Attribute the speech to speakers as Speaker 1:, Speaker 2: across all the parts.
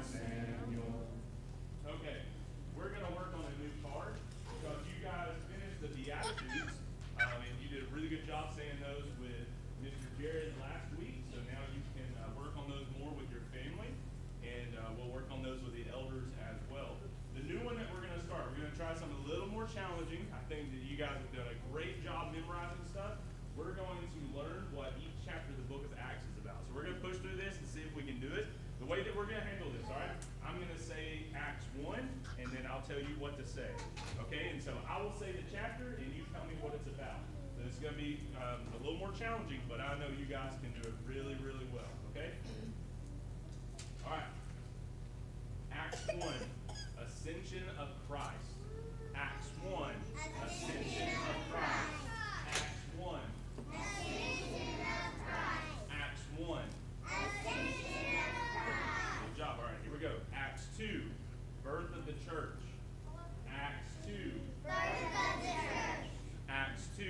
Speaker 1: Samuel. Okay, we're going to work on a new card because you guys finished the Beatitudes, and you did a really good job saying those with Mr. Jared last week. So now you can work on those more with your family, and we'll work on those with the elders as well. The new one that we're going to start, we're going to try something a little more challenging. I think that you guys have done a great job memorizing stuff. We're going to learn what each chapter of the book of Acts is about. So we're going to push through this and see if we can do it. The way that we're going to handle this, all right? I'm going to say Acts 1, and then I'll tell you what to say. Okay? And so I will say the chapter, and you tell me what it's about. So it's going to be a little more challenging, but I know you guys can do it really, really well. Okay? All right. Acts 1, Ascension of Christ. Acts 1, Ascension of Christ. Acts 1. Ascension of Christ. Acts 1. Ascension of Christ. Good job. All right, here we go. Acts 2, birth of the church. Acts 2. Birth of the church. Acts 2.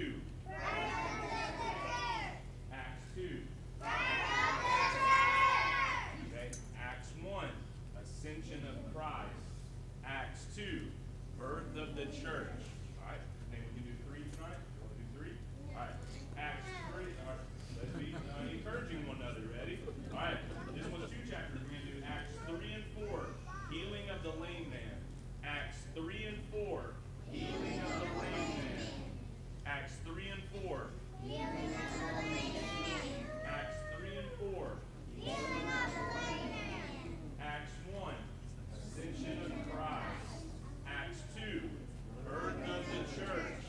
Speaker 1: Birth of the church. Acts 2. Birth of the church. Okay. Acts 1, Ascension of Christ. Acts 2, birth of the church. All right. Think we can do 3 tonight? You want to do 3? All right. Acts 3. All right. Let's be encouraging one another. Ready? All right. This one's 2 chapters. We're going to do Acts 3 and 4. Healing of the lame man. Acts 3 and 4. Healing of the lame man. Acts 3 and 4. Healing of the lame man. Acts 3 and 4. Healing of the lame man. Acts 1. Ascension of Christ. Acts 2. Birth of the church.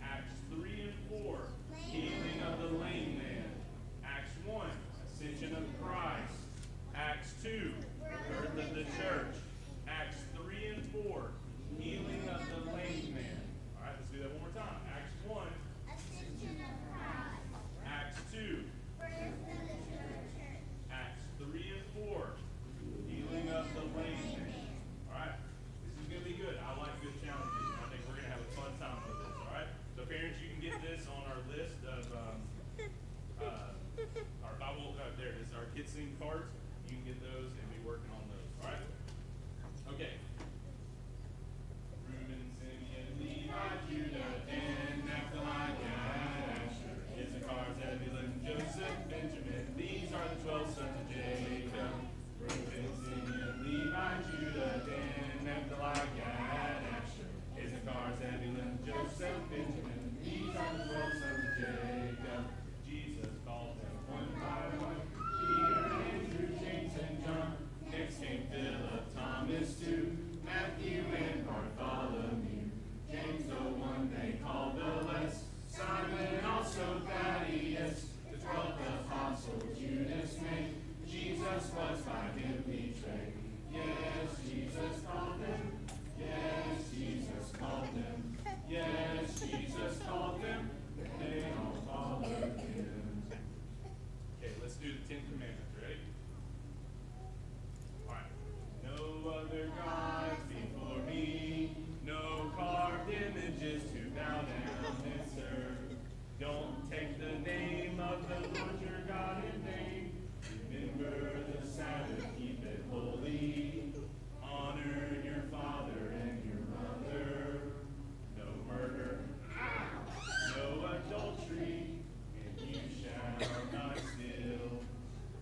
Speaker 1: Acts 3 and 4. Healing of the lame man. Acts 1. Ascension of Christ. Acts 2. Birth of the church. Acts 3 and 4. Healing of the lame man. All right, let's do that one more time. Acts 1. Ascension of Christ. Acts 2. Birth of the church. Acts 3 and 4. Healing of the lame man. All right, this is going to be good. I like good challenges. I think we're going to have a fun time with this. All right, so parents, you can get this on our list of our Bible. There it is. Our kids sing cards. You can get those and be working on those. All right. Okay. Reuben, Simeon, Levi, Judah, Dan, Naphtali, Gad, Asher, Issachar, Zebulun, Joseph, Benjamin. These are the 12 sons of Jacob. Reuben, Simeon, Levi, Judah, Dan, Naphtali, Gad, Asher, Issachar, Zebulun, Joseph, Benjamin. These are the 12 sons of Jacob. Jesus called them one by one. Peter, Andrew, James, and John. Next came Philip, Thomas too, Matthew and Bartholomew, James the one they called the less, Simon also Thaddeus, the 12th apostle Judas made. Jesus was by him betrayed. Yes, Jesus called them. Yes, Jesus called them. Yes, Jesus called them. They all followed him. Okay, let's do the 10 Commandments. Ready? All right. No other gods before me. No carved images to bow down and serve. Don't take the name of the Lord your God in vain. Remember the Sabbath, keep it holy. Honor your father and your mother. No murder. No adultery. And you shall not steal.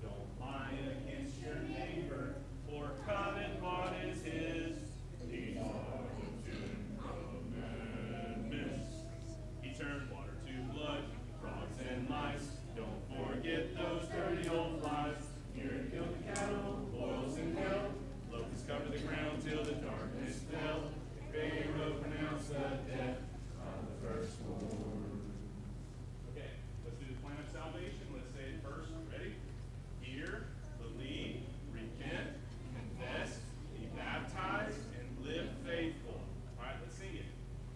Speaker 1: Don't lie against your neighbor or covet what is his. These are the 10 commandments. He turned water to blood, frogs and mice. Don't forget those dirty old flies. Here killed the cattle, boils in hell. Locusts covered the ground till the darkness fell. Pharaoh pronounced the death of the firstborn. Okay, let's do the plan of salvation. Let's say it first. Ready? Hear, believe, repent, confess, be baptized, and live faithful. All right, let's sing it.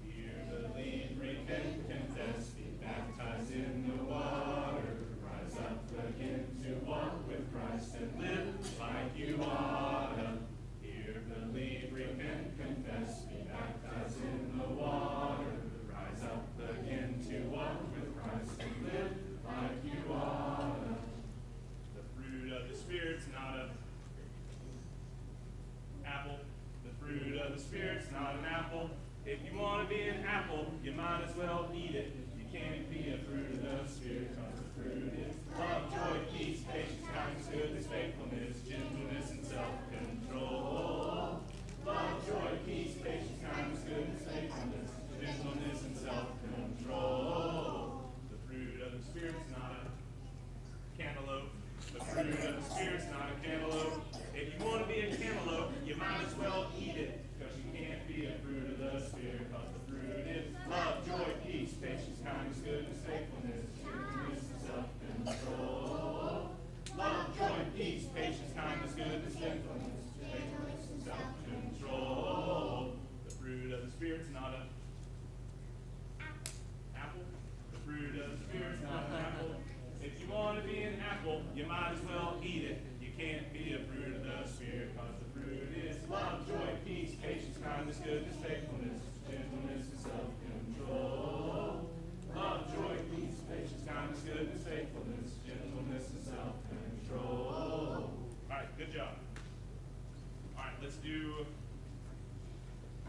Speaker 1: Hear, believe, repent, confess, be baptized in the water. Rise up again to walk with Christ and live like you oughta. Hear, believe, repent, confess, be baptized in the water. Rise up again to walk with Christ and live like you oughta. The fruit of the Spirit's not a of the Spirit's not an apple. If you want to be an apple, you might as well eat it. You can't be a fruit of the Spirit, because the fruit is love, joy, peace, patience, kindness, goodness, faithfulness, gentleness, and self-control. Love, joy, peace, patience, kindness, goodness, faithfulness, gentleness, and self-control. The fruit of the Spirit's not a cantaloupe. The fruit of the Spirit's not a cantaloupe. If you want to be a cantaloupe, you might as well eat it, because you can't be a fruit of the Spirit, because the fruit is love, joy, peace, patience, kindness, goodness, faithfulness, gentleness, and self-control. Love, joy, peace, patience, kindness, goodness, faithfulness, gentleness, and self-control. The fruit of the Spirit's not a apple. The fruit of the Spirit's not an apple. If you want to be an apple, you might as well eat it. You can't be a fruit of the Spirit, because the fruit is love, joy, peace, patience, kindness, goodness, faithfulness, gentleness, and self-control. Love, joy, peace, patience, kindness, goodness, faithfulness, gentleness, and self-control. All right, good job. All right, let's do,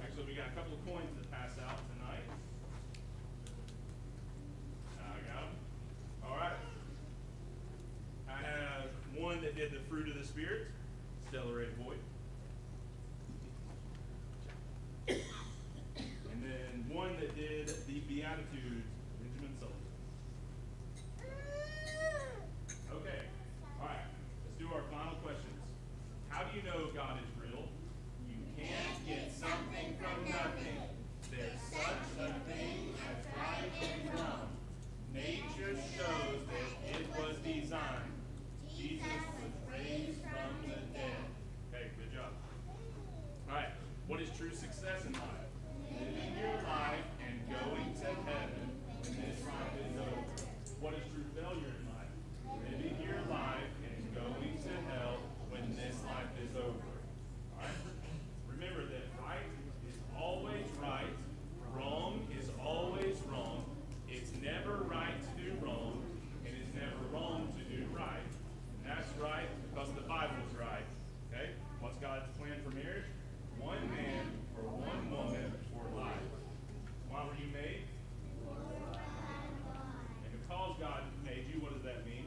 Speaker 1: actually we got a couple of coins to pass out tonight. I got them. All right. I have one that did the fruit of the Spirit, Stella Ray Boyd. And then one that did the Beatitudes, Benjamin Sullivan. Okay, all right, let's do our final questions. How do you know God is real? You can't get something from nothing. There's such a thing as right and wrong. Nature shows that it was designed. Jesus was raised from the dead. Okay, good job. All right, what is true success in life? Living your life and going to heaven when this life is over. What is true failure in life? Living your life and going to hell when this life is over. All right? Remember that right is always right, wrong is always wrong. It's never right to do wrong, and it's never wrong to do right. And that's right because the Bible's right. Okay? What's God's plan for marriage? One man or one woman for life. Why were you made? And because God made you, what does that mean?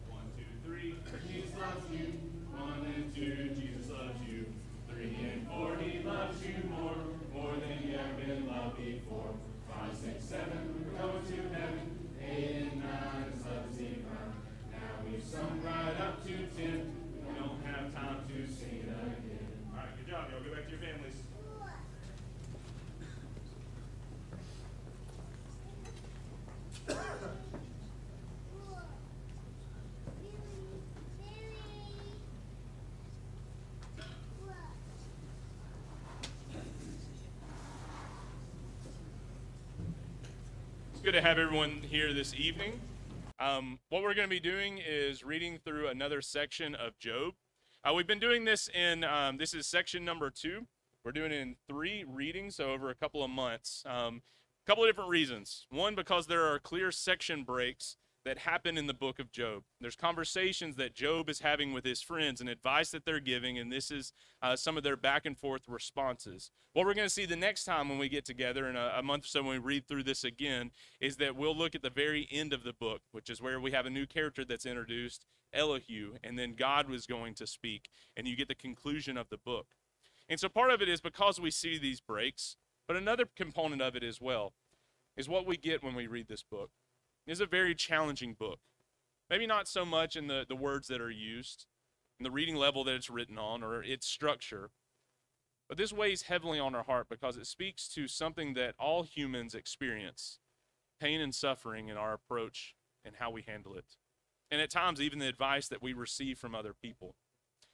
Speaker 1: 1, 2, 3. Jesus loves you. 1 and 2. Jesus loves you. 3 and 4. He loves you more than you ever been loved before. 5, 6, 7. We're going to heaven. 8 and 9. His love is divine. Now we've sung right up to 10. We don't have time to sing it again. All right, good job. Y'all go back to your families. It's good to have everyone here this evening. What we're going to be doing is reading through another section of Job. We've been doing this in, this is section number 2. We're doing it in 3 readings, so over a couple of months. A couple of different reasons. One, because there are clear section breaks that happen in the book of Job. There's conversations that Job is having with his friends and advice that they're giving, and this is some of their back and forth responses. What we're going to see the next time when we get together in a month or so when we read through this again is that we'll look at the very end of the book, which is where we have a new character that's introduced, Elihu, and then God was going to speak, and you get the conclusion of the book. And so part of it is because we see these breaks, but another component of it as well is what we get when we read this book. It's a very challenging book. Maybe not so much in the words that are used, in the reading level that it's written on, or its structure. But this weighs heavily on our heart because it speaks to something that all humans experience, pain and suffering in our approach and how we handle it. And at times, even the advice that we receive from other people.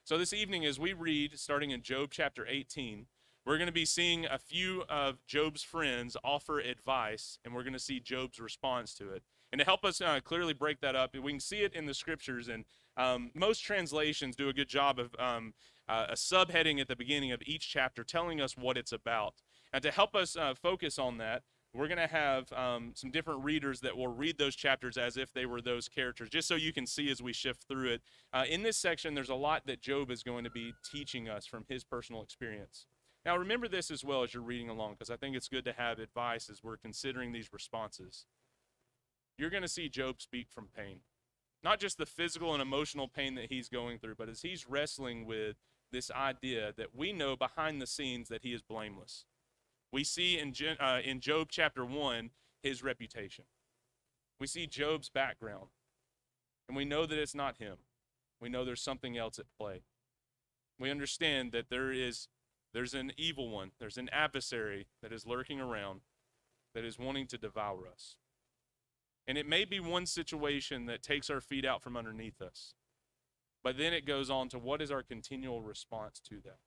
Speaker 1: So this evening, as we read, starting in Job chapter 18, we're going to be seeing a few of Job's friends offer advice, and we're going to see Job's response to it. And to help us clearly break that up, we can see it in the scriptures, and most translations do a good job of a subheading at the beginning of each chapter telling us what it's about. And to help us focus on that, We're going to have some different readers that will read those chapters as if they were those characters, just so you can see as we shift through it. In this section, there's a lot that Job is going to be teaching us from his personal experience. Now, remember this as well as you're reading along, because I think it's good to have advice as we're considering these responses. You're going to see Job speak from pain. Not just the physical and emotional pain that he's going through, but as he's wrestling with this idea that we know behind the scenes that he is blameless. We see in Job chapter 1 his reputation. We see Job's background, and we know that it's not him. We know there's something else at play. We understand that there's an evil one, there's an adversary that is lurking around, that is wanting to devour us. And it may be one situation that takes our feet out from underneath us. But then it goes on to what is our continual response to that.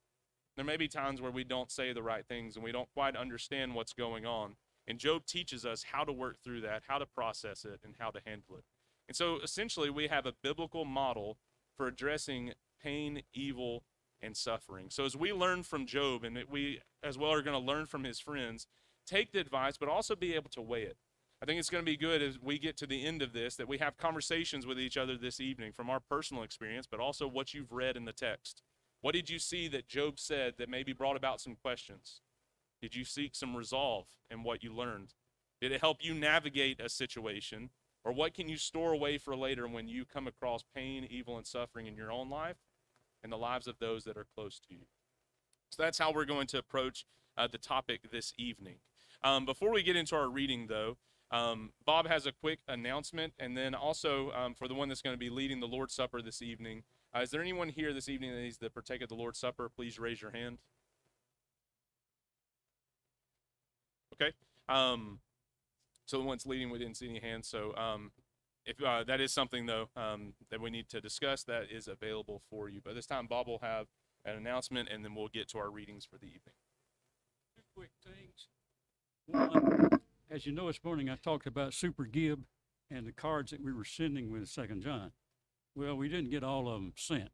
Speaker 1: There may be times where we don't say the right things and we don't quite understand what's going on. And Job teaches us how to work through that, how to process it, and how to handle it. And so essentially we have a biblical model for addressing pain, evil, and suffering. So as we learn from Job, and we as well are going to learn from his friends, take the advice, but also be able to weigh it. I think it's going to be good as we get to the end of this that we have conversations with each other this evening from our personal experience, but also what you've read in the text. What did you see that Job said that maybe brought about some questions? Did you seek some resolve in what you learned? Did it help you navigate a situation? Or what can you store away for later when you come across pain, evil, and suffering in your own life and the lives of those that are close to you? So that's how we're going to approach the topic this evening. Before we get into our reading, though, Bob has a quick announcement, and then also for the one that's going to be leading the Lord's Supper this evening, is there anyone here this evening that needs to partake of the Lord's Supper? Please raise your hand. Okay. So the one's leading, we didn't see any hands. So if that is something, though, that we need to discuss, that is available for you. But this time, Bob will have an announcement, and then we'll get to our readings for the evening.
Speaker 2: Two quick things. One, as you know, this morning I talked about Super Gib and the cards that we were sending with 2 John. Well, we didn't get all of them sent.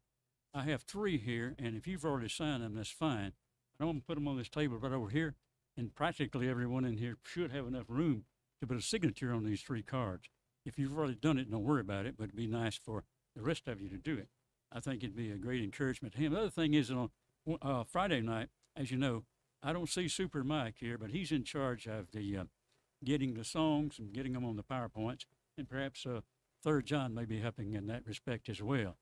Speaker 2: I have 3 here, and if you've already signed them, that's fine. I don't want to put them on this table right over here, and practically everyone in here should have enough room to put a signature on these 3 cards. If you've already done it, don't worry about it, but it'd be nice for the rest of you to do it. I think it'd be a great encouragement to him. The other thing is on Friday night, as you know, I don't see Super Mike here, but he's in charge of the getting the songs and getting them on the PowerPoints, and perhaps 3rd John may be helping in that respect as well.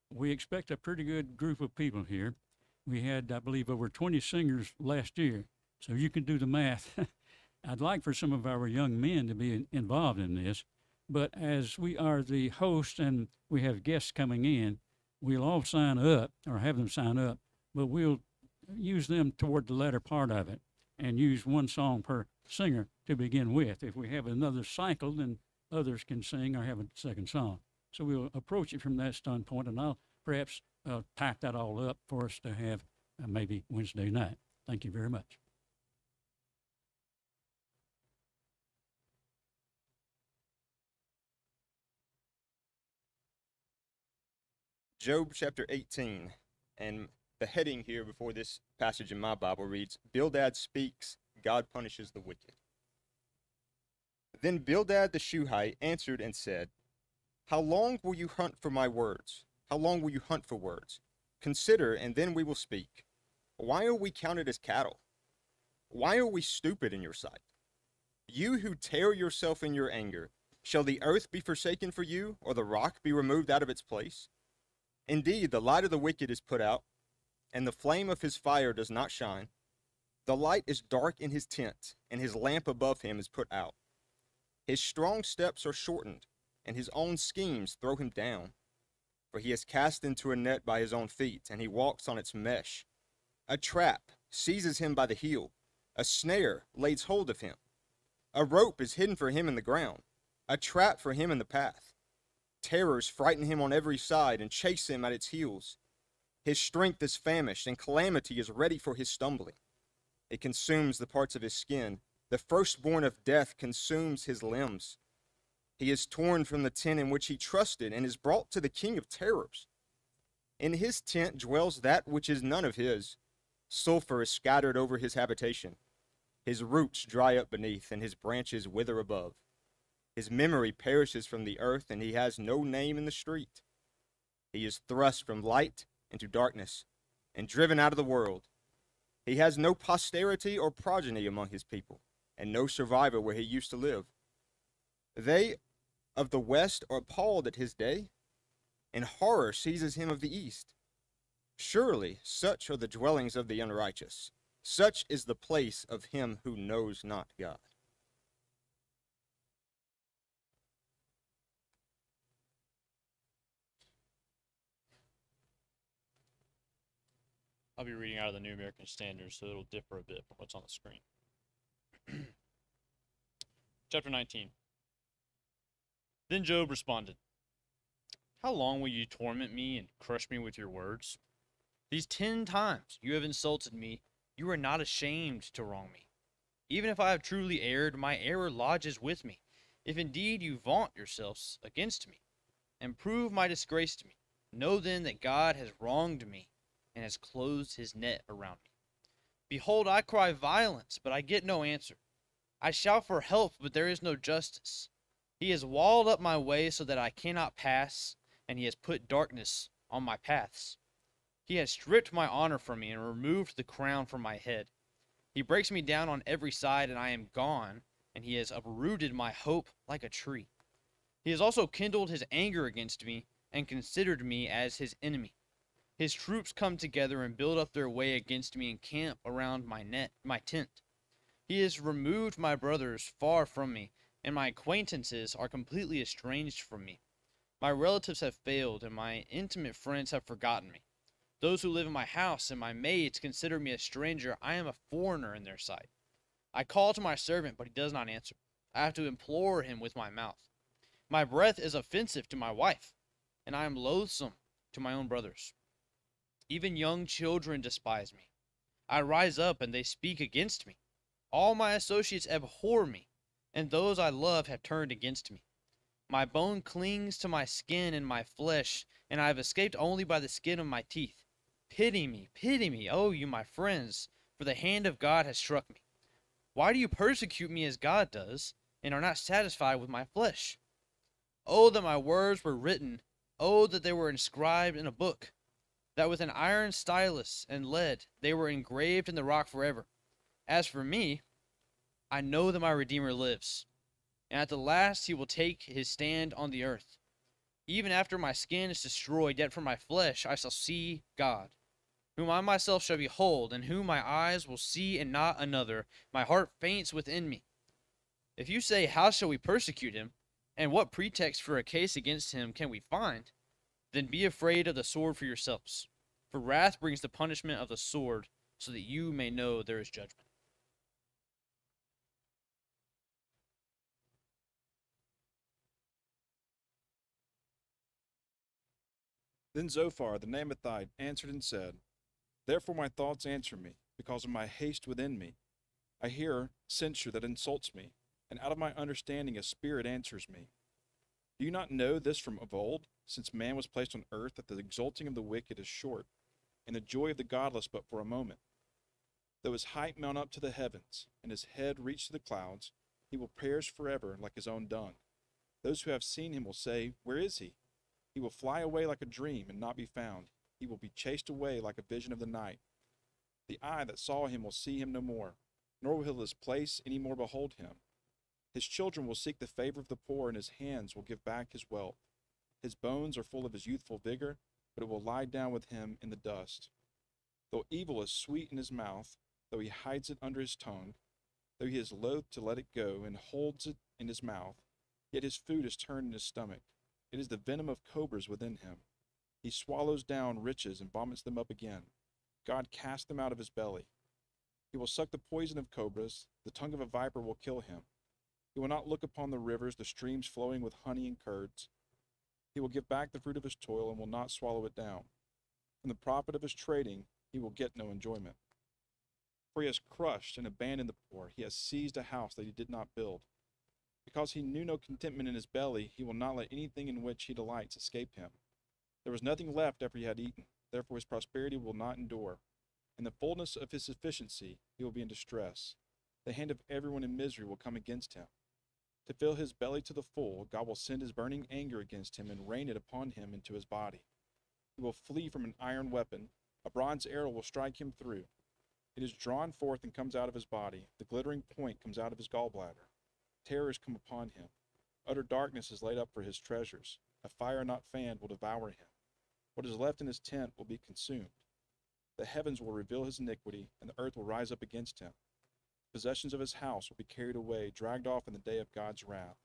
Speaker 2: We expect a pretty good group of people here. We had, I believe, over 20 singers last year, so you can do the math. I'd like for some of our young men to be involved in this, but as we are the host and we have guests coming in, we'll all sign up, or have them sign up, but we'll use them toward the latter part of it and use 1 song per singer to begin with. If we have another cycle, then others can sing or have a second song. So we'll approach it from that standpoint, and I'll perhaps type that all up for us to have maybe Wednesday night. Thank you very much.
Speaker 3: Job chapter 18, and the heading here before this passage in my Bible reads, Bildad speaks, God punishes the wicked. Then Bildad the Shuhite answered and said, How long will you hunt for my words? How long will you hunt for words? Consider, and then we will speak. Why are we counted as cattle? Why are we stupid in your sight? You who tear yourself in your anger, shall the earth be forsaken for you, or the rock be removed out of its place? Indeed, the light of the wicked is put out, and the flame of his fire does not shine. The light is dark in his tent, and his lamp above him is put out. His strong steps are shortened, and his own schemes throw him down. For he is cast into a net by his own feet, and he walks on its mesh. A trap seizes him by the heel, a snare lays hold of him. A rope is hidden for him in the ground, a trap for him in the path. Terrors frighten him on every side and chase him at its heels. His strength is famished, and calamity is ready for his stumbling. It consumes the parts of his skin. The firstborn of death consumes his limbs. He is torn from the tent in which he trusted, and is brought to the king of terrors. In his tent dwells that which is none of his. Sulfur is scattered over his habitation. His roots dry up beneath, and his branches wither above. His memory perishes from the earth, and he has no name in the street. He is thrust from light into darkness, and driven out of the world. He has no posterity or progeny among his people, and no survivor where he used to live. They of the west are appalled at his day, and horror seizes him of the east. Surely such are the dwellings of the unrighteous. Such is the place of him who knows not God.
Speaker 4: I'll be reading out of the New American Standard, so it'll differ a bit from what's on the screen. Chapter 19. Then Job responded, "How long will you torment me and crush me with your words? These 10 times you have insulted me. You are not ashamed to wrong me. Even if I have truly erred, my error lodges with me. If indeed you vaunt yourselves against me, and prove my disgrace to me, know then that God has wronged me, and has closed his net around me. Behold, I cry violence, but I get no answer. I shout for help, but there is no justice. He has walled up my way so that I cannot pass, and he has put darkness on my paths. He has stripped my honor from me and removed the crown from my head. He breaks me down on every side, and I am gone, and he has uprooted my hope like a tree. He has also kindled his anger against me and considered me as his enemy. His troops come together and build up their way against me and camp around my tent. He has removed my brothers far from me, and my acquaintances are completely estranged from me. My relatives have failed, and my intimate friends have forgotten me. Those who live in my house and my maids consider me a stranger. I am a foreigner in their sight. I call to my servant, but he does not answer. I have to implore him with my mouth. My breath is offensive to my wife, and I am loathsome to my own brothers. Even young children despise me. I rise up, and they speak against me. All my associates abhor me, and those I love have turned against me. My bone clings to my skin and my flesh, and I have escaped only by the skin of my teeth. Pity me, oh you my friends, for the hand of God has struck me. Why do you persecute me as God does, and are not satisfied with my flesh? Oh, that my words were written, oh, that they were inscribed in a book, that with an iron stylus and lead they were engraved in the rock forever. As for me, I know that my Redeemer lives, and at the last he will take his stand on the earth. Even after my skin is destroyed, yet for my flesh I shall see God, whom I myself shall behold, and whom my eyes will see and not another. My heart faints within me. If you say, how shall we persecute him, and what pretext for a case against him can we find? Then be afraid of the sword for yourselves, for wrath brings the punishment of the sword, so that you may know there is judgment.
Speaker 5: Then Zophar the Naamathite answered and said, Therefore my thoughts answer me, because of my haste within me. I hear censure that insults me, and out of my understanding a spirit answers me. Do you not know this from of old, since man was placed on earth, that the exulting of the wicked is short, and the joy of the godless but for a moment? Though his height mount up to the heavens, and his head reach to the clouds, he will perish forever like his own dung. Those who have seen him will say, Where is he? He will fly away like a dream and not be found. He will be chased away like a vision of the night. The eye that saw him will see him no more, nor will his place any more behold him. His children will seek the favor of the poor, and his hands will give back his wealth. His bones are full of his youthful vigor, but it will lie down with him in the dust. Though evil is sweet in his mouth, though he hides it under his tongue, though he is loath to let it go and holds it in his mouth, yet his food is turned in his stomach. It is the venom of cobras within him. He swallows down riches and vomits them up again. God cast them out of his belly. He will suck the poison of cobras. The tongue of a viper will kill him. He will not look upon the rivers, the streams flowing with honey and curds. He will give back the fruit of his toil and will not swallow it down. From the profit of his trading, he will get no enjoyment. For he has crushed and abandoned the poor. He has seized a house that he did not build. Because he knew no contentment in his belly, he will not let anything in which he delights escape him. There was nothing left after he had eaten. Therefore his prosperity will not endure. In the fullness of his sufficiency, he will be in distress. The hand of everyone in misery will come against him. To fill his belly to the full, God will send his burning anger against him and rain it upon him into his body. He will flee from an iron weapon. A bronze arrow will strike him through. It is drawn forth and comes out of his body. The glittering point comes out of his gallbladder. Terrors come upon him. Utter darkness is laid up for his treasures. A fire not fanned will devour him. What is left in his tent will be consumed. The heavens will reveal his iniquity, and the earth will rise up against him. Possessions of his house will be carried away, dragged off in the day of God's wrath.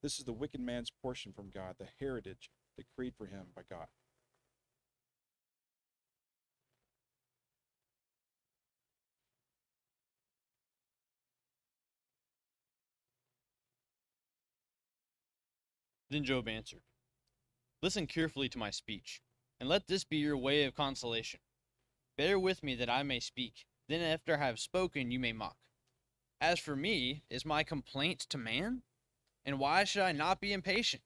Speaker 5: This is the wicked man's portion from God, the heritage decreed for him by God.
Speaker 4: Then Job answered, Listen carefully to my speech, and let this be your way of consolation. Bear with me that I may speak, then after I have spoken you may mock. As for me, is my complaint to man? And why should I not be impatient?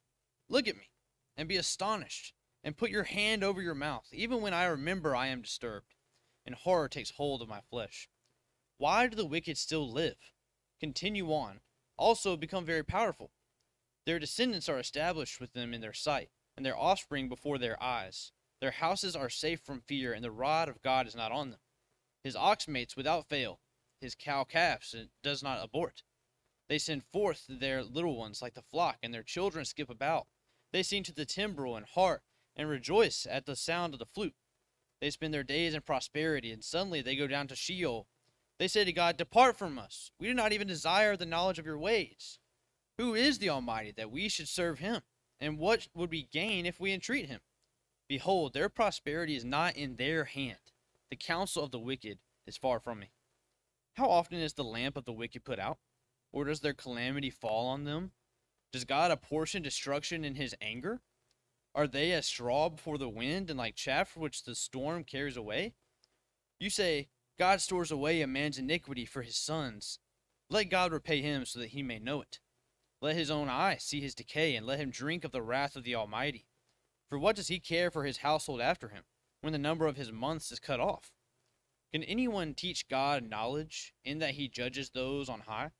Speaker 4: Look at me, and be astonished, and put your hand over your mouth, even when I remember I am disturbed, and horror takes hold of my flesh. Why do the wicked still live? Continue on, also become very powerful. Their descendants are established with them in their sight, and their offspring before their eyes. Their houses are safe from fear, and the rod of God is not on them. His ox mates without fail, his cow calves does not abort. They send forth their little ones like the flock, and their children skip about. They sing to the timbrel and harp, and rejoice at the sound of the flute. They spend their days in prosperity, and suddenly they go down to Sheol. They say to God, Depart from us. We do not even desire the knowledge of your ways. Who is the Almighty that we should serve him? And what would we gain if we entreat him? Behold, their prosperity is not in their hand. The counsel of the wicked is far from me. How often is the lamp of the wicked put out? Or does their calamity fall on them? Does God apportion destruction in his anger? Are they as straw before the wind, and like chaff which the storm carries away? You say, God stores away a man's iniquity for his sons. Let God repay him so that he may know it. Let his own eyes see his decay, and let him drink of the wrath of the Almighty. For what does he care for his household after him, when the number of his months is cut off? Can anyone teach God knowledge, in that he judges those on high?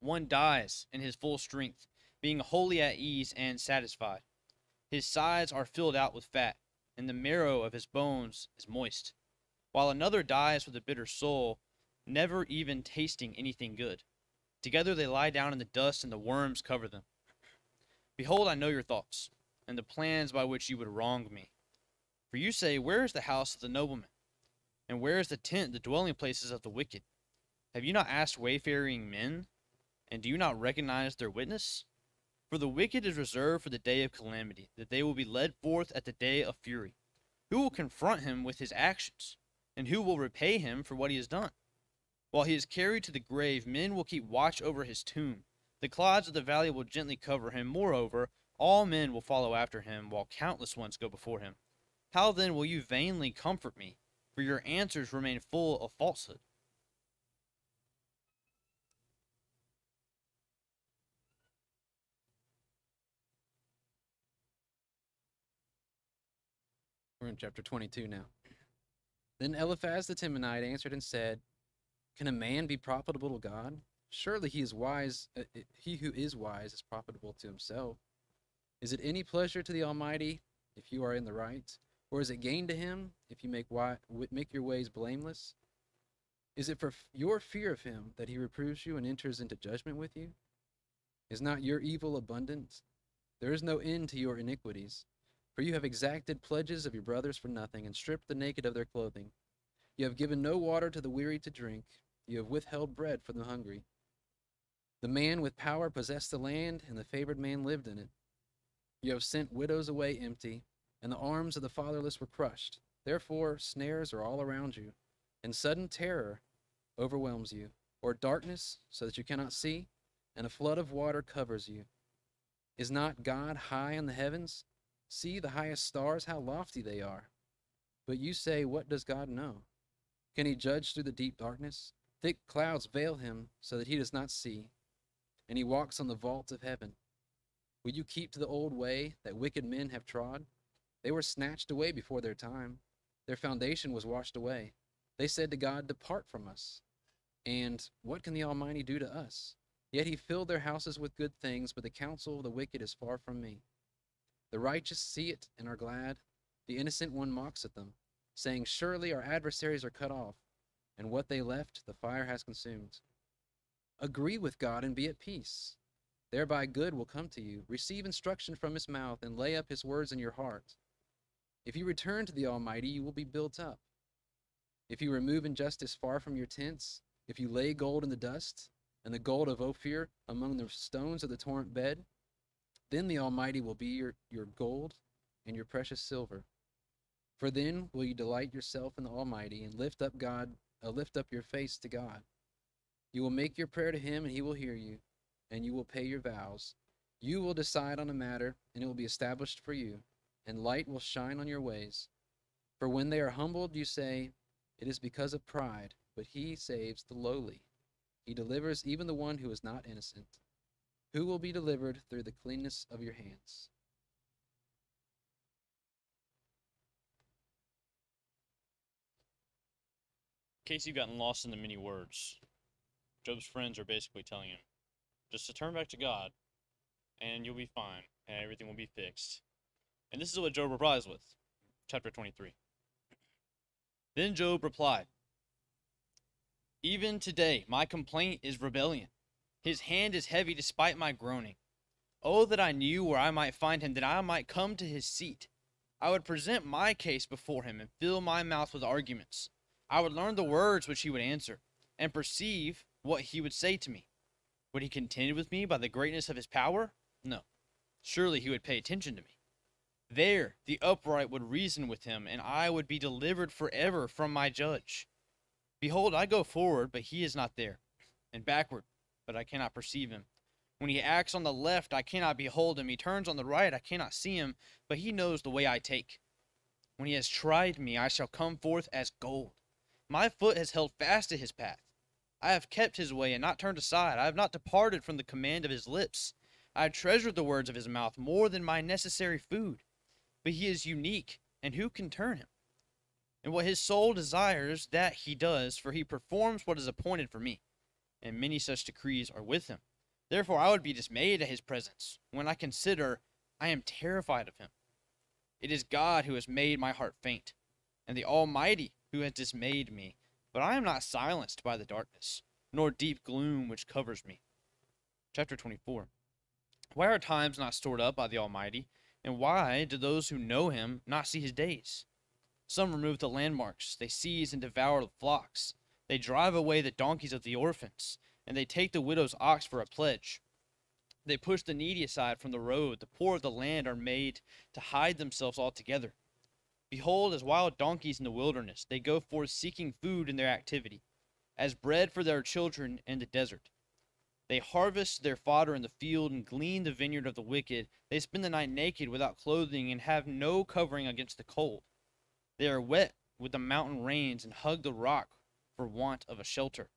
Speaker 4: One dies in his full strength, being wholly at ease and satisfied. His sides are filled out with fat, and the marrow of his bones is moist. While another dies with a bitter soul, never even tasting anything good. Together they lie down in the dust, and the worms cover them. Behold, I know your thoughts, and the plans by which you would wrong me. For you say, Where is the house of the nobleman? And where is the tent, the dwelling places of the wicked? Have you not asked wayfaring men? And do you not recognize their witness? For the wicked is reserved for the day of calamity, that they will be led forth at the day of fury. Who will confront him with his actions? And who will repay him for what he has done? While he is carried to the grave, men will keep watch over his tomb. The clods of the valley will gently cover him. Moreover, all men will follow after him, while countless ones go before him. How then will you vainly comfort me? For your answers remain full of falsehood.
Speaker 6: We're in chapter 22 now. Then Eliphaz the Temanite answered and said, Can a man be profitable to God? Surely he is wise. He who is wise is profitable to himself. Is it any pleasure to the Almighty if you are in the right? Or is it gain to him if you make your ways blameless? Is it for your fear of him that he reproves you and enters into judgment with you? Is not your evil abundant? There is no end to your iniquities. For you have exacted pledges of your brothers for nothing, and stripped the naked of their clothing. You have given no water to the weary to drink. You have withheld bread from the hungry. The man with power possessed the land, and the favored man lived in it. You have sent widows away empty, and the arms of the fatherless were crushed. Therefore snares are all around you, and sudden terror overwhelms you, or darkness so that you cannot see, and a flood of water covers you. Is not God high in the heavens? See the highest stars, how lofty they are. But you say, What does God know? Can he judge through the deep darkness? Thick clouds veil him so that he does not see, and he walks on the vault of heaven. Will you keep to the old way that wicked men have trod? They were snatched away before their time. Their foundation was washed away. They said to God, Depart from us. And what can the Almighty do to us? Yet he filled their houses with good things, but the counsel of the wicked is far from me. The righteous see it and are glad. The innocent one mocks at them, saying, Surely our adversaries are cut off, and what they left the fire has consumed. Agree with God and be at peace. Thereby good will come to you. Receive instruction from his mouth, and lay up his words in your heart. If you return to the Almighty, you will be built up. If you remove injustice far from your tents, if you lay gold in the dust, and the gold of Ophir among the stones of the torrent bed, then the Almighty will be your gold and your precious silver. For then will you delight yourself in the Almighty, and lift up your face to God. You will make your prayer to him, and he will hear you, and you will pay your vows. You will decide on a matter, and it will be established for you, and light will shine on your ways. For when they are humbled, you say, It is because of pride, but he saves the lowly. He delivers even the one who is not innocent. Who will be delivered through the cleanness of your hands?
Speaker 4: In case you've gotten lost in the many words, Job's friends are basically telling him just to turn back to God, and you'll be fine, and everything will be fixed. And this is what Job replies with. Chapter 23. Then Job replied, Even today my complaint is rebellion. His hand is heavy despite my groaning. Oh, that I knew where I might find him, that I might come to his seat. I would present my case before him and fill my mouth with arguments. I would learn the words which he would answer, and perceive what he would say to me. Would he contend with me by the greatness of his power? No. Surely he would pay attention to me. There the upright would reason with him, and I would be delivered forever from my judge. Behold, I go forward, but he is not there, and backward, but I cannot perceive him. When he acts on the left, I cannot behold him. He turns on the right, I cannot see him, but he knows the way I take. When he has tried me, I shall come forth as gold. My foot has held fast to his path. I have kept his way and not turned aside. I have not departed from the command of his lips. I have treasured the words of his mouth more than my necessary food. But he is unique, and who can turn him? And what his soul desires, that he does, for he performs what is appointed for me. And many such decrees are with him. Therefore I would be dismayed at his presence. When I consider, I am terrified of him. It is God who has made my heart faint, and the Almighty who has dismayed me. But I am not silenced by the darkness, nor deep gloom which covers me. Chapter 24. Why are times not stored up by the Almighty? And why do those who know him not see his days? Some remove the landmarks, they seize and devour the flocks. They drive away the donkeys of the orphans, and they take the widow's ox for a pledge. They push the needy aside from the road. The poor of the land are made to hide themselves altogether. Behold, as wild donkeys in the wilderness, they go forth seeking food in their activity, as bread for their children in the desert. They harvest their fodder in the field and glean the vineyard of the wicked. They spend the night naked without clothing and have no covering against the cold. They are wet with the mountain rains and hug the rock for want of a shelter.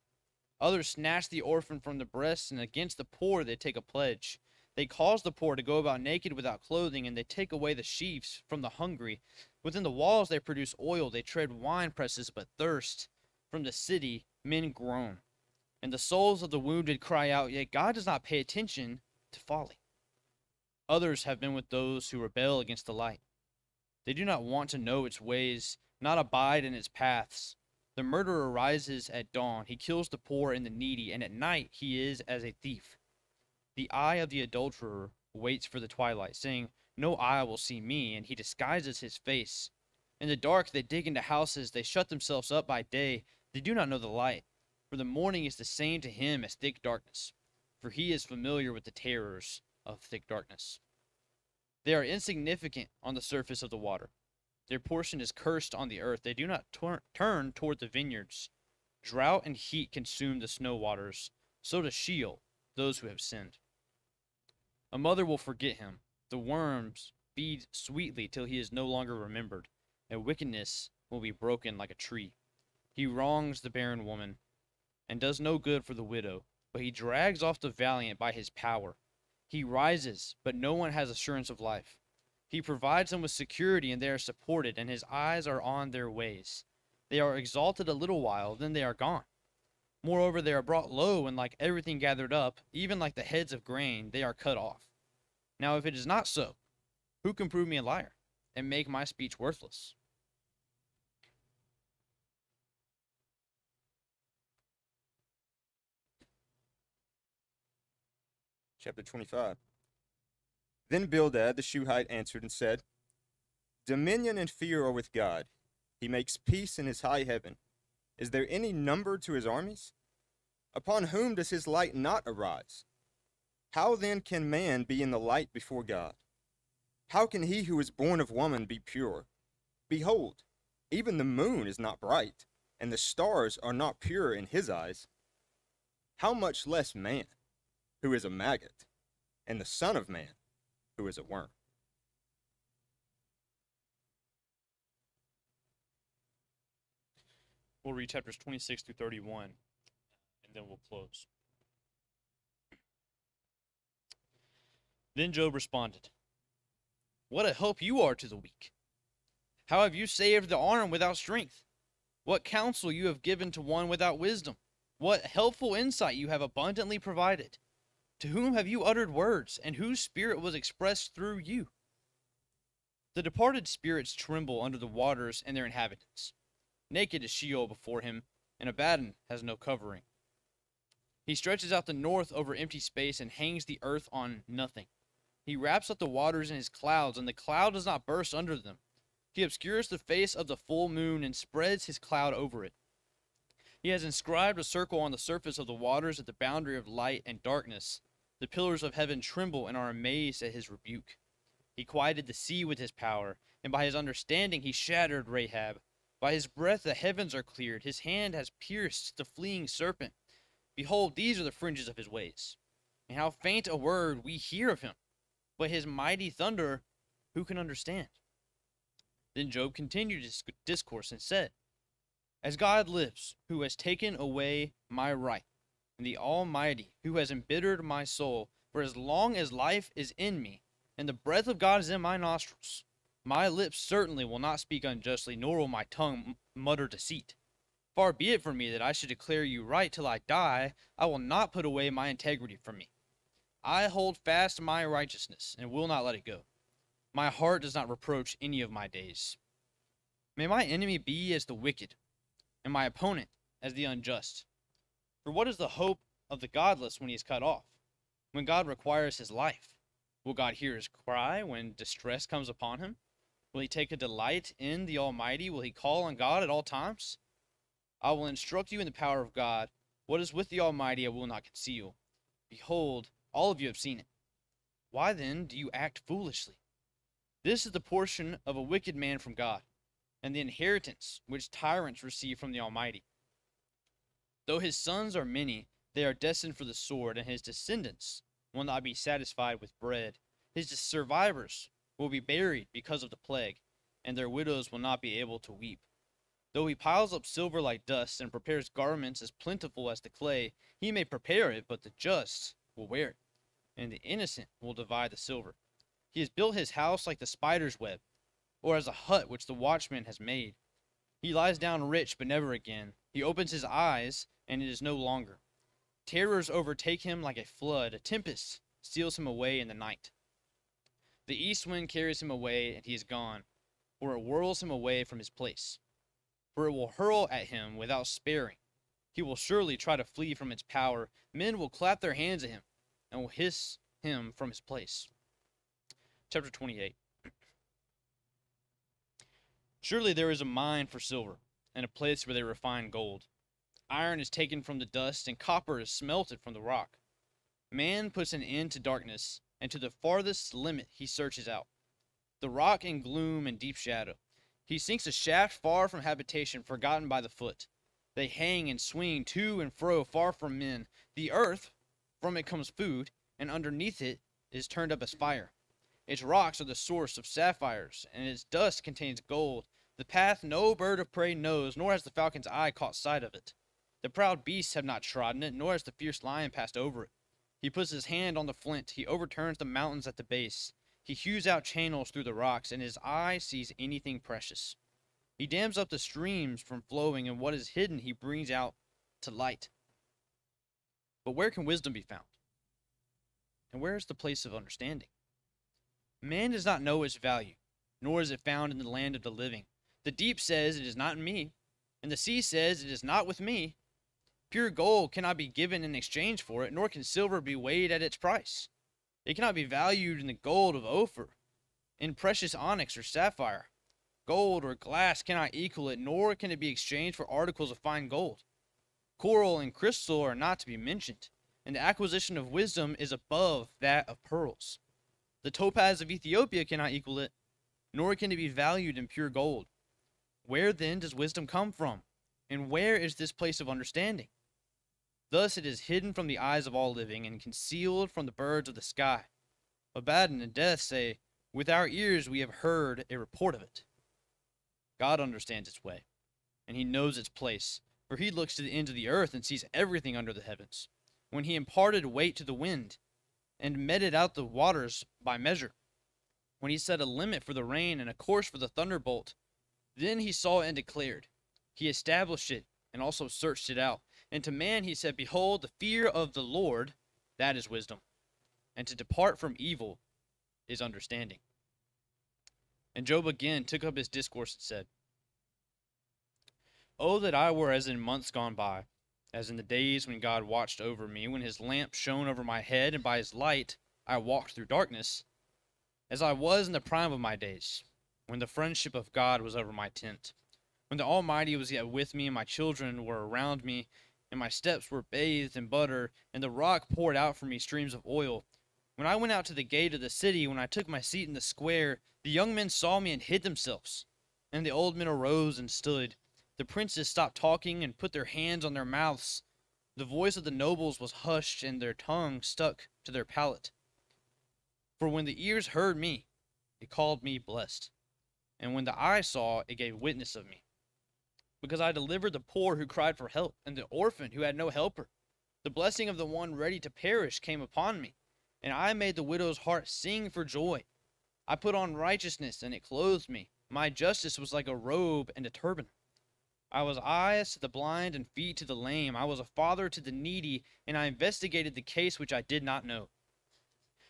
Speaker 4: Others snatch the orphan from the breast, and against the poor they take a pledge. They cause the poor to go about naked without clothing, and they take away the sheaves from the hungry. Within the walls they produce oil. They tread wine presses but thirst. From the city men groan, and the souls of the wounded cry out, yet God does not pay attention to folly. Others have been with those who rebel against the light. They do not want to know its ways, not abide in its paths. The murderer rises at dawn. He kills the poor and the needy, and at night he is as a thief. The eye of the adulterer waits for the twilight, saying, No eye will see me, and he disguises his face. In the dark they dig into houses. They shut themselves up by day. They do not know the light. For the morning is the same to him as thick darkness, for he is familiar with the terrors of thick darkness. They are insignificant on the surface of the water. Their portion is cursed on the earth. They do not turn toward the vineyards. Drought and heat consume the snow waters. So does Sheol, those who have sinned. A mother will forget him. The worms feed sweetly till he is no longer remembered. And wickedness will be broken like a tree. He wrongs the barren woman, and does no good for the widow, but he drags off the valiant by his power. He rises, but no one has assurance of life. He provides them with security, and they are supported, and his eyes are on their ways. They are exalted a little while, then they are gone.
Speaker 7: Moreover, they are brought low, and like everything gathered up, even like the heads of grain, they are cut off. Now, if it is not so, who can prove me a liar and make my speech worthless?
Speaker 3: Chapter 25. Then Bildad the Shuhite answered and said, Dominion and fear are with God. He makes peace in his high heaven. Is there any number to his armies? Upon whom does his light not arise? How then can man be in the light before God? How can he who is born of woman be pure? Behold, even the moon is not bright, and the stars are not pure in his eyes. How much less man, who is a maggot, and the Son of Man, who is a worm?
Speaker 4: We'll read chapters 26 through 31, and then we'll close. Then Job responded, What a help you are to the weak!
Speaker 7: How have you saved the arm without strength? What counsel you have given to one without wisdom? What helpful insight you have abundantly provided? To whom have you uttered words, and whose spirit was expressed through you? The departed spirits tremble under the waters and their inhabitants. Naked is Sheol before him, and Abaddon has no covering. He stretches out the north over empty space and hangs the earth on nothing. He wraps up the waters in his clouds, and the cloud does not burst under them. He obscures the face of the full moon and spreads his cloud over it. He has inscribed a circle on the surface of the waters at the boundary of light and darkness. The pillars of heaven tremble and are amazed at his rebuke. He quieted the sea with his power, and by his understanding he shattered Rahab. By his breath the heavens are cleared. His hand has pierced the fleeing serpent. Behold, these are the fringes of his ways. And how faint a word we hear of him. But his mighty thunder, who can understand? Then Job continued his discourse and said, As God lives, who has taken away my right, and the Almighty, who has embittered my soul, for as long as life is in me, and the breath of God is in my nostrils, my lips certainly will not speak unjustly, nor will my tongue mutter deceit. Far be it from me that I should declare you right till I die. I will not put away my integrity from me. I hold fast my righteousness, and will not let it go. My heart does not reproach any of my days. May my enemy be as the wicked, and my opponent as the unjust. For what is the hope of the godless when he is cut off? When God requires his life, will God hear his cry when distress comes upon him? Will he take a delight in the Almighty? Will he call on God at all times? I will instruct you in the power of God. What is with the Almighty I will not conceal. Behold, all of you have seen it. Why then do you act foolishly? This is the portion of a wicked man from God, and the inheritance which tyrants receive from the Almighty. Though his sons are many, they are destined for the sword, and his descendants will not be satisfied with bread. His survivors will be buried because of the plague, and their widows will not be able to weep. Though he piles up silver like dust and prepares garments as plentiful as the clay, he may prepare it, but the just will wear it, and the innocent will divide the silver. He has built his house like the spider's web, or as a hut which the watchman has made. He lies down rich, but never again. He opens his eyes, and it is no longer. Terrors overtake him like a flood. A tempest steals him away in the night. The east wind carries him away, and he is gone, or it whirls him away from his place. For it will hurl at him without sparing. He will surely try to flee from its power. Men will clap their hands at him, and will hiss him from his place. Chapter 28. Surely there is a mine for silver, and a place where they refine gold. Iron is taken from the dust, and copper is smelted from the rock. Man puts an end to darkness, and to the farthest limit he searches out. The rock in gloom and deep shadow. He sinks a shaft far from habitation, forgotten by the foot. They hang and swing to and fro, far from men. The earth, from it comes food, and underneath it is turned up as fire. Its rocks are the source of sapphires, and its dust contains gold. The path no bird of prey knows, nor has the falcon's eye caught sight of it. The proud beasts have not trodden it, nor has the fierce lion passed over it. He puts his hand on the flint, he overturns the mountains at the base. He hews out channels through the rocks, and his eye sees anything precious. He dams up the streams from flowing, and what is hidden he brings out to light. But where can wisdom be found? And where is the place of understanding? Man does not know its value, nor is it found in the land of the living. The deep says, it is not in me, and the sea says, it is not with me. Pure gold cannot be given in exchange for it, nor can silver be weighed at its price. It cannot be valued in the gold of Ophir, in precious onyx or sapphire. Gold or glass cannot equal it, nor can it be exchanged for articles of fine gold. Coral and crystal are not to be mentioned, and the acquisition of wisdom is above that of pearls. The topaz of Ethiopia cannot equal it, nor can it be valued in pure gold. Where then does wisdom come from? And where is this place of understanding? Thus it is hidden from the eyes of all living, and concealed from the birds of the sky. Abaddon and Death say, with our ears we have heard a report of it. God understands its way, and he knows its place, for he looks to the ends of the earth and sees everything under the heavens. When he imparted weight to the wind, and meted out the waters by measure, when he set a limit for the rain and a course for the thunderbolt, then he saw and declared. He established it and also searched it out. And to man he said, behold, the fear of the Lord, that is wisdom. And to depart from evil is understanding. And Job again took up his discourse and said, oh, that I were as in months gone by, as in the days when God watched over me, when his lamp shone over my head, and by his light I walked through darkness, as I was in the prime of my days, when the friendship of God was over my tent, when the Almighty was yet with me, and my children were around me, and my steps were bathed in butter, and the rock poured out for me streams of oil. When I went out to the gate of the city, when I took my seat in the square, the young men saw me and hid themselves, and the old men arose and stood. The princes stopped talking and put their hands on their mouths. The voice of the nobles was hushed, and their tongue stuck to their palate. For when the ears heard me, it called me blessed. And when the eye saw, it gave witness of me. Because I delivered the poor who cried for help, and the orphan who had no helper. The blessing of the one ready to perish came upon me, and I made the widow's heart sing for joy. I put on righteousness, and it clothed me. My justice was like a robe and a turban. I was eyes to the blind and feet to the lame. I was a father to the needy, and I investigated the case which I did not know.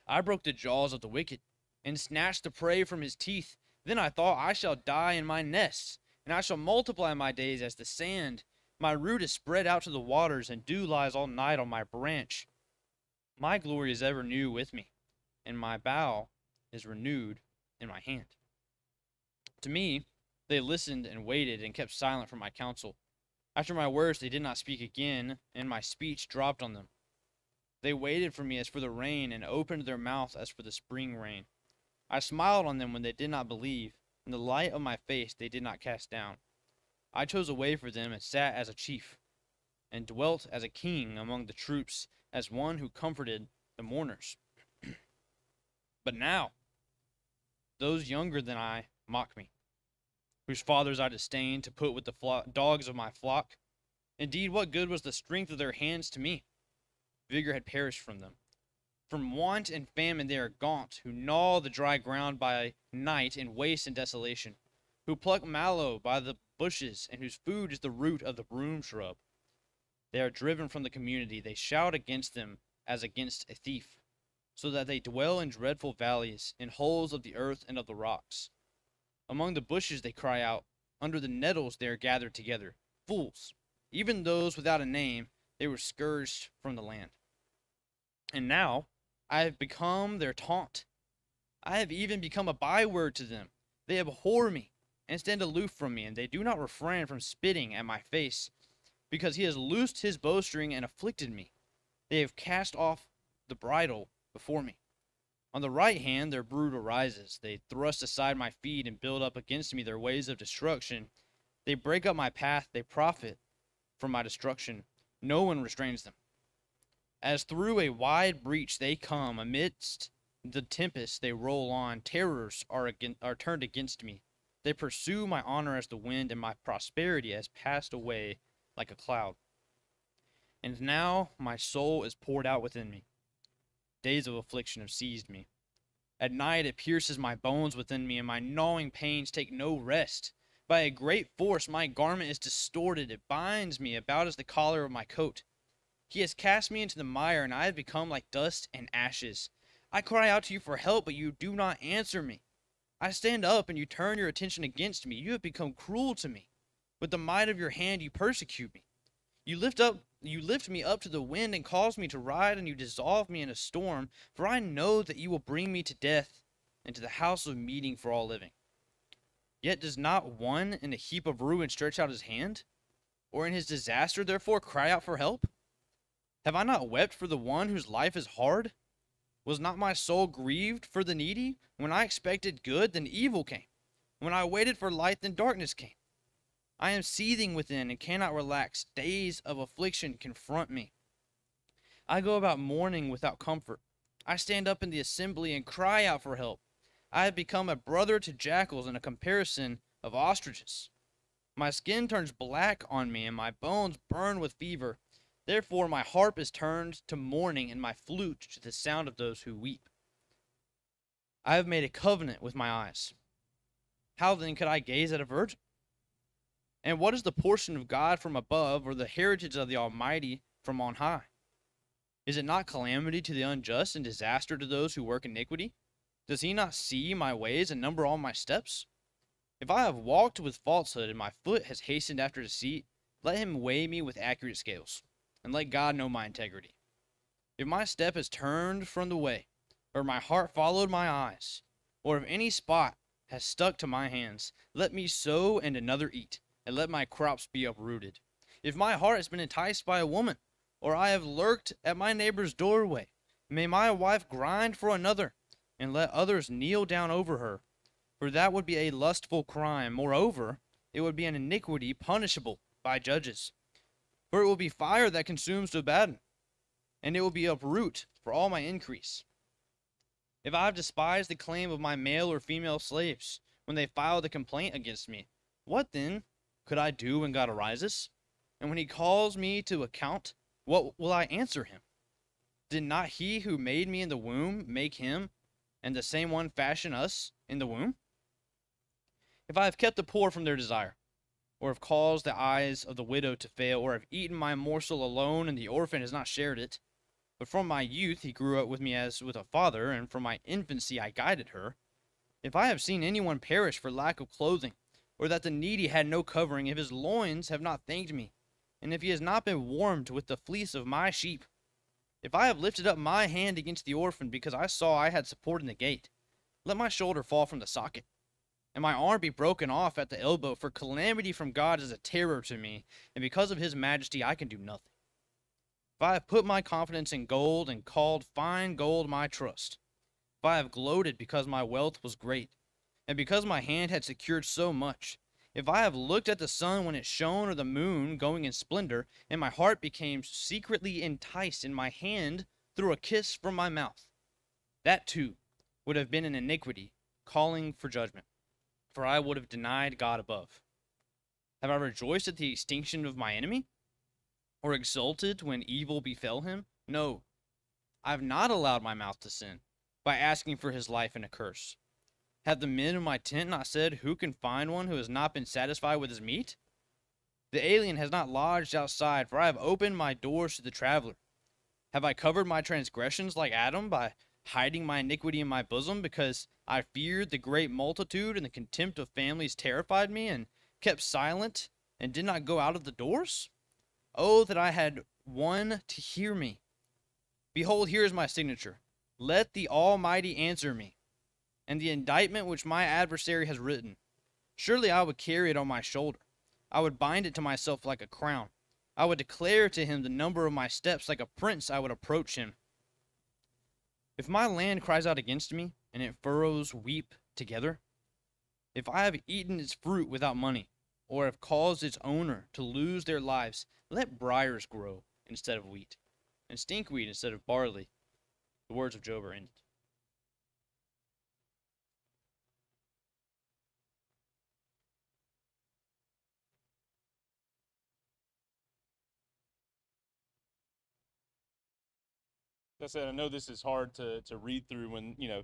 Speaker 7: I broke the jaws of the wicked, and snatched the prey from his teeth. Then I thought, I shall die in my nests, and I shall multiply my days as the sand. My root is spread out to the waters, and dew lies all night on my branch. My glory is ever new with me, and my bow is renewed in my hand. To me, they listened and waited and kept silent from my counsel. After my words, they did not speak again, and my speech dropped on them. They waited for me as for the rain, and opened their mouth as for the spring rain. I smiled on them when they did not believe, and the light of my face they did not cast down. I chose a way for them and sat as a chief, and dwelt as a king among the troops, as one who comforted the mourners. But now, those younger than I mock me, whose fathers I disdained to put with the dogs of my flock. Indeed, what good was the strength of their hands to me? Vigor had perished from them. From want and famine they are gaunt, who gnaw the dry ground by night in waste and desolation, who pluck mallow by the bushes, and whose food is the root of the broom shrub. They are driven from the community. They shout against them as against a thief, so that they dwell in dreadful valleys, in holes of the earth and of the rocks. Among the bushes they cry out. Under the nettles they are gathered together. Fools, even those without a name, they were scourged from the land. And now I have become their taunt. I have even become a byword to them. They abhor me and stand aloof from me, and they do not refrain from spitting at my face, because he has loosed his bowstring and afflicted me. They have cast off the bridle before me. On the right hand their brood arises. They thrust aside my feet and build up against me their ways of destruction. They break up my path. They profit from my destruction. No one restrains them. As through a wide breach they come, amidst the tempest they roll on. Terrors are turned against me. They pursue my honor as the wind, and my prosperity has passed away like a cloud. And now my soul is poured out within me. Days of affliction have seized me. At night it pierces my bones within me, and my gnawing pains take no rest. By a great force my garment is distorted. It binds me about as the collar of my coat. He has cast me into the mire, and I have become like dust and ashes. I cry out to you for help, but you do not answer me. I stand up, and you turn your attention against me. You have become cruel to me. With the might of your hand you persecute me. You lift me up to the wind and cause me to ride, and you dissolve me in a storm, for I know that you will bring me to death and to the house of meeting for all living. Yet does not one in a heap of ruin stretch out his hand? Or in his disaster therefore cry out for help? Have I not wept for the one whose life is hard? Was not my soul grieved for the needy? When I expected good, then evil came. When I waited for light, then darkness came. I am seething within and cannot relax. Days of affliction confront me. I go about mourning without comfort. I stand up in the assembly and cry out for help. I have become a brother to jackals and a comparison of ostriches. My skin turns black on me, and my bones burn with fever. Therefore my harp is turned to mourning, and my flute to the sound of those who weep. I have made a covenant with my eyes. How then could I gaze at a virgin? And what is the portion of God from above, or the heritage of the Almighty from on high? Is it not calamity to the unjust and disaster to those who work iniquity? Does he not see my ways and number all my steps? If I have walked with falsehood and my foot has hastened after deceit, let him weigh me with accurate scales, and let God know my integrity. If my step has turned from the way, or my heart followed my eyes, or if any spot has stuck to my hands, let me sow and another eat, and let my crops be uprooted. If my heart has been enticed by a woman, or I have lurked at my neighbor's doorway, may my wife grind for another, and let others kneel down over her. For that would be a lustful crime. Moreover, it would be an iniquity punishable by judges. For it will be fire that consumes to Abaddon, and it will be uproot for all my increase. If I have despised the claim of my male or female slaves, when they file the complaint against me, what then could I do when God arises? And when he calls me to account, what will I answer him? Did not he who made me in the womb make him, and the same one fashion us in the womb? If I have kept the poor from their desire, or have caused the eyes of the widow to fail, or have eaten my morsel alone, and the orphan has not shared it, but from my youth he grew up with me as with a father, and from my infancy I guided her, if I have seen anyone perish for lack of clothing, or that the needy had no covering, if his loins have not thanked me, and if he has not been warmed with the fleece of my sheep, if I have lifted up my hand against the orphan because I saw I had support in the gate, let my shoulder fall from the socket, and my arm be broken off at the elbow, for calamity from God is a terror to me, and because of his majesty I can do nothing. If I have put my confidence in gold and called fine gold my trust, if I have gloated because my wealth was great, and because my hand had secured so much, if I have looked at the sun when it shone, or the moon going in splendor, and my heart became secretly enticed, and my hand threw a kiss from my mouth, that too would have been an iniquity, calling for judgment, for I would have denied God above. Have I rejoiced at the extinction of my enemy, or exulted when evil befell him? No, I have not allowed my mouth to sin, by asking for his life in a curse. Have the men of my tent not said, who can find one who has not been satisfied with his meat? The alien has not lodged outside, for I have opened my doors to the traveler. Have I covered my transgressions like Adam by hiding my iniquity in my bosom, because I feared the great multitude, and the contempt of families terrified me, and kept silent, and did not go out of the doors? Oh, that I had one to hear me. Behold, here is my signature. Let the Almighty answer me, and the indictment which my adversary has written. Surely I would carry it on my shoulder. I would bind it to myself like a crown. I would declare to him the number of my steps. Like a prince I would approach him. If my land cries out against me, and its furrows weep together, if I have eaten its fruit without money, or have caused its owner to lose their lives, let briars grow instead of wheat, and stinkweed instead of barley. The words of Job are ended.
Speaker 1: Like I said, I know this is hard to read through when, a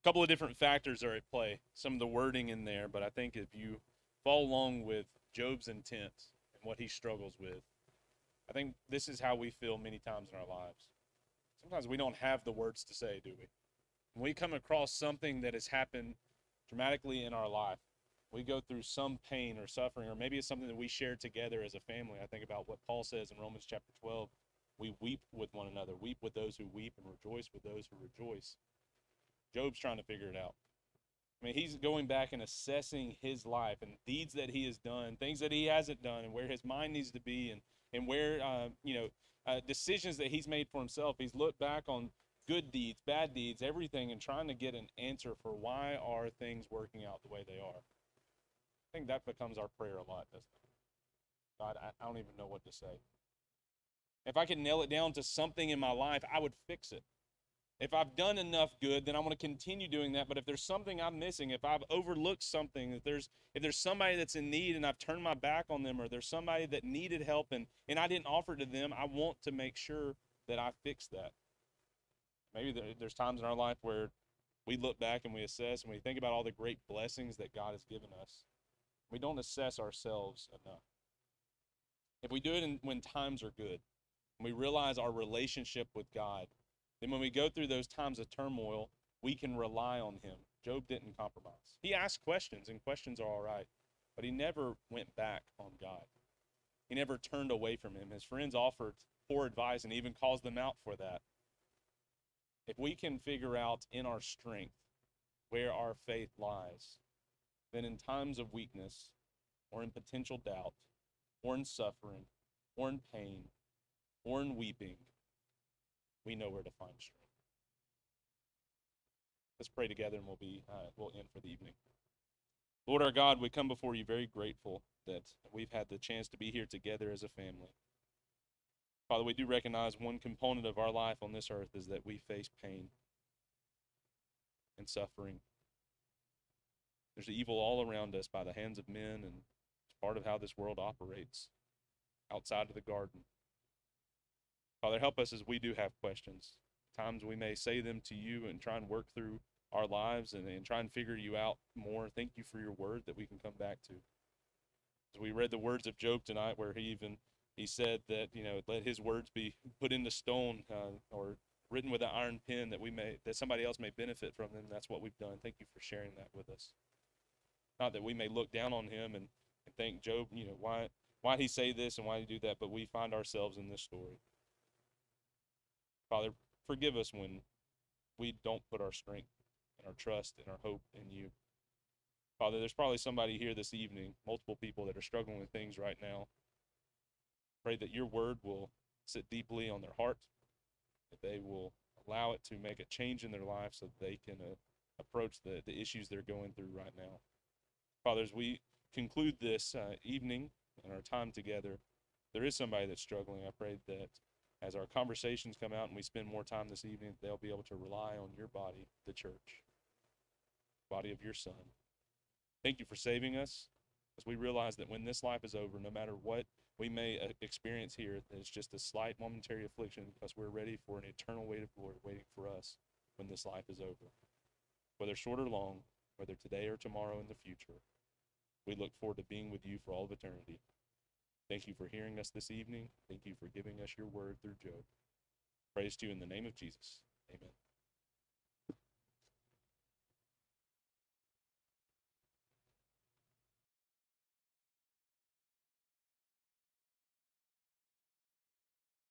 Speaker 1: couple of different factors are at play. Some of the wording in there, but I think if you follow along with Job's intent and what he struggles with,
Speaker 5: I think this is how we feel many times in our lives. Sometimes we don't have the words to say, do we? When we come across something that has happened dramatically in our life, we go through some pain or suffering, or maybe it's something that we share together as a family. I think about what Paul says in Romans chapter 12. We weep with one another, weep with those who weep, and rejoice with those who rejoice. Job's trying to figure it out. I mean, he's going back and assessing his life and deeds that he has done, things that he hasn't done, and where his mind needs to be, and where, decisions that he's made for himself. He's looked back on good deeds, bad deeds, everything, and trying to get an answer for why are things working out the way they are. I think that becomes our prayer a lot, doesn't it? God, I don't even know what to say. If I could nail it down to something in my life, I would fix it. If I've done enough good, then I want to continue doing that. But if there's something I'm missing, if I've overlooked something, if there's somebody that's in need and I've turned my back on them, or there's somebody that needed help and I didn't offer to them, I want to make sure that I fix that. Maybe there's times in our life where we look back and we assess and we think about all the great blessings that God has given us. We don't assess ourselves enough. If we do it when times are good, when we realize our relationship with God, then when we go through those times of turmoil, we can rely on him. Job didn't compromise. He asked questions, and questions are all right, but he never went back on God. He never turned away from him. His friends offered poor advice and even calls them out for that. If we can figure out in our strength where our faith lies, then in times of weakness, or in potential doubt, or in suffering, or in pain, or in weeping, we know where to find strength. Let's pray together and we'll end for the evening. Lord our God, we come before you very grateful that we've had the chance to be here together as a family. Father, we do recognize one component of our life on this earth is that we face pain and suffering. There's evil all around us by the hands of men, and it's part of how this world operates outside of the garden. Father, help us as we do have questions. Times we may say them to you and try and work through our lives and try and figure you out more. Thank you for your word that we can come back to. As we read the words of Job tonight, where he said that, let his words be put into stone or written with an iron pen that somebody else may benefit from them. That's what we've done. Thank you for sharing that with us. Not that we may look down on him and think, Job, why did he say this and why did he do that? But we find ourselves in this story. Father, forgive us when we don't put our strength and our trust and our hope in you. Father, there's probably somebody here this evening, multiple people that are struggling with things right now. Pray that your word will sit deeply on their heart, that they will allow it to make a change in their life so that they can approach the issues they're going through right now. Father, as we conclude this evening and our time together, there is somebody that's struggling. I pray that as our conversations come out and we spend more time this evening, they'll be able to rely on your body, the church, body of your Son. Thank you for saving us, as we realize that when this life is over, no matter what we may experience here, it's just a slight momentary affliction, because we're ready for an eternal weight of glory waiting for us when this life is over. Whether short or long, whether today or tomorrow in the future, we look forward to being with you for all of eternity. Thank you for hearing us this evening. Thank you for giving us your word through Job. Praise to you in the name of Jesus. Amen.